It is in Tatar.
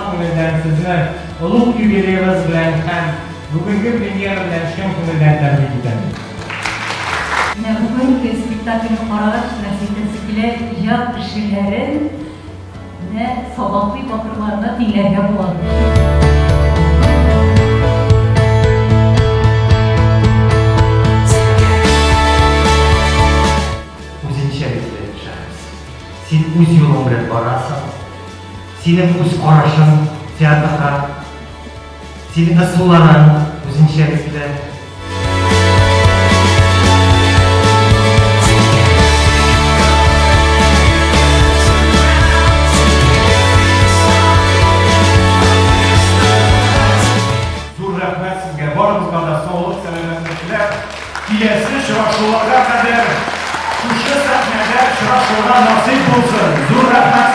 ko'ngildan sizni ulug' yubileyimiz bilan ham bugungi premyera bilan chin ko'ngildan tabrik etaman. Bugün spektaklni qarash nasibasi bilan ijod ishlerin sabaqli taqdirlarni tinglarga bo'ladi. Sen o'z yo'ling bilan borasan. Sening o'z qarashing teatrga, sening usullaring o'zingchalikda. Zo'r rahmat sizga, borimizga sog'lik, salomatliklar. Kelasi uchrashuvlarga qadar shu sahnada uchrashuvlar nasib bo'lsin. Zo'r rahmat.